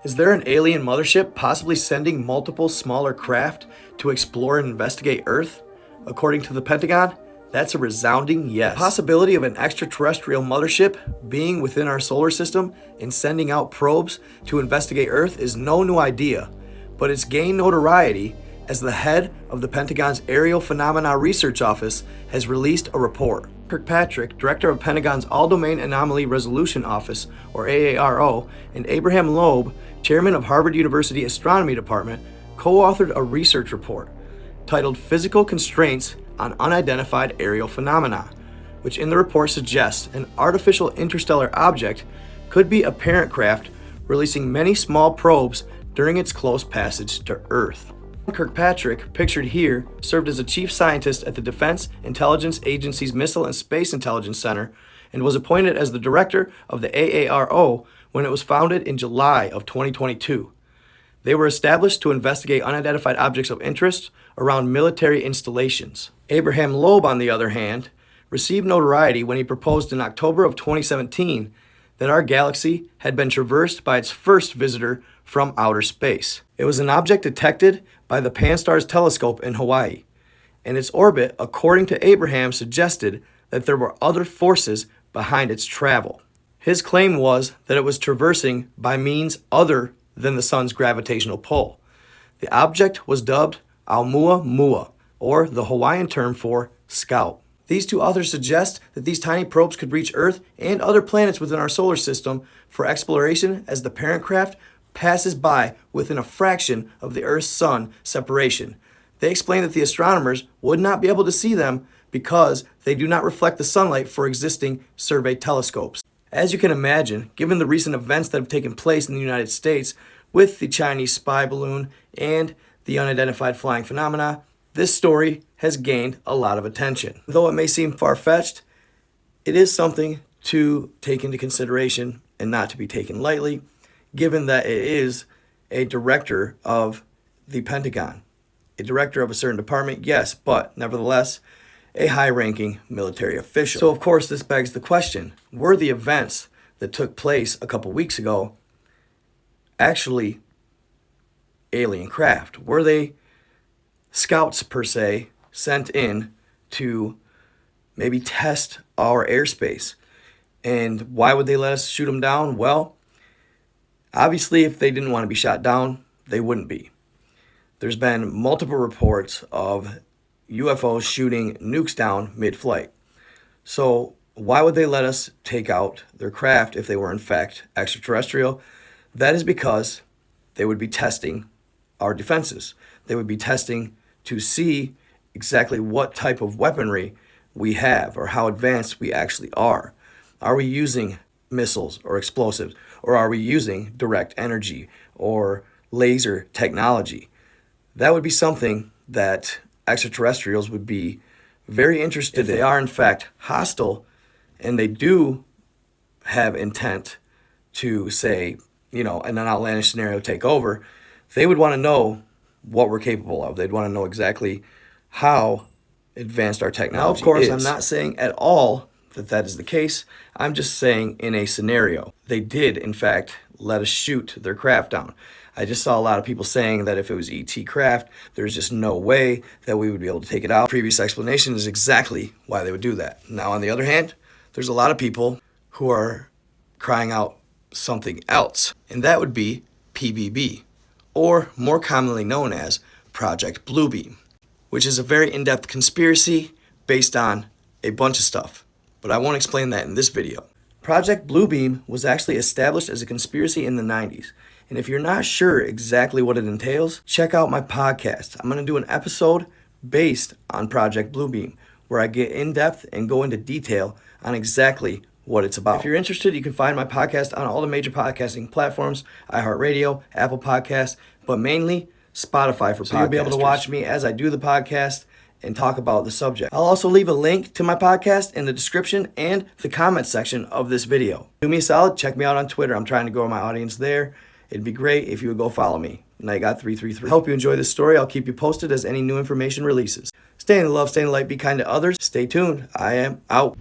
Is there an alien mothership possibly sending multiple smaller craft to explore and investigate Earth? According to the Pentagon, that's a resounding yes. The possibility of an extraterrestrial mothership being within our solar system and sending out probes to investigate Earth is no new idea, but it's gained notoriety as the head of the Pentagon's Aerial Phenomena Research Office has released a report. Kirkpatrick, director of Pentagon's All-Domain Anomaly Resolution Office, or AARO, and Abraham Loeb, chairman of Harvard University Astronomy Department, co-authored a research report titled Physical Constraints on Unidentified Aerial Phenomena, which in the report suggests an artificial interstellar object could be a parent craft releasing many small probes during its close passage to Earth. Kirkpatrick, pictured here, served as a chief scientist at the Defense Intelligence Agency's Missile and Space Intelligence Center and was appointed as the director of the AARO when it was founded in July of 2022. They were established to investigate unidentified objects of interest around military installations. Abraham Loeb, on the other hand, received notoriety when he proposed in October of 2017 that our galaxy had been traversed by its first visitor from outer space. It was an object detected by the Pan-STARRS telescope in Hawaii, and its orbit, according to Abraham, suggested that there were other forces behind its travel. His claim was that it was traversing by means other than the sun's gravitational pull. The object was dubbed Oumuamua, or the Hawaiian term for scout. These two authors suggest that these tiny probes could reach Earth and other planets within our solar system for exploration as the parent craft passes by within a fraction of the Earth-Sun separation. They explain that the astronomers would not be able to see them because they do not reflect the sunlight for existing survey telescopes. As you can imagine, given the recent events that have taken place in the United States with the Chinese spy balloon and the unidentified flying phenomena, this story has gained a lot of attention. Though it may seem far-fetched, it is something to take into consideration and not to be taken lightly, given that it is a director of the Pentagon. A director of a certain department, yes, but nevertheless, a high-ranking military official. So, of course, this begs the question, were the events that took place a couple weeks ago actually alien craft? Were they scouts, per se, sent in to maybe test our airspace? And why would they let us shoot them down? Well, obviously, if they didn't want to be shot down, they wouldn't be. There's been multiple reports of UFOs shooting nukes down mid-flight. So why would they let us take out their craft if they were in fact extraterrestrial? That is because they would be testing our defenses. They would be testing to see exactly what type of weaponry we have or how advanced we actually are. Are we using missiles or explosives, or are we using direct energy or laser technology? That would be something that extraterrestrials would be very interested in. If they are in fact hostile and they do have intent to, say, in an outlandish scenario, take over, they would want to know what we're capable of. They'd want to know exactly how advanced our technology is. Now, of course, I'm not saying at all that is the case. I'm just saying in a scenario. They did, in fact, let us shoot their craft down. I just saw a lot of people saying that if it was ET craft, there's just no way that we would be able to take it out. Previous explanation is exactly why they would do that. Now, on the other hand, there's a lot of people who are crying out something else, and that would be PBB, or more commonly known as Project Bluebeam, which is a very in-depth conspiracy based on a bunch of stuff, but I won't explain that in this video. Project Bluebeam was actually established as a conspiracy in the 90s, and if you're not sure exactly what it entails, check out my podcast. I'm going to do an episode based on Project Bluebeam, where I get in-depth and go into detail on exactly what it's about. If you're interested, you can find my podcast on all the major podcasting platforms, iHeartRadio, Apple Podcasts, but mainly Spotify for podcasters. So you'll be able to watch me as I do the podcast and talk about the subject. I'll also leave a link to my podcast in the description and the comment section of this video. Do me a solid, check me out on Twitter. I'm trying to grow my audience there. It'd be great if you would go follow me. Night333. I hope you enjoy this story. I'll keep you posted as any new information releases. Stay in the love, stay in the light, be kind to others. Stay tuned. I am out.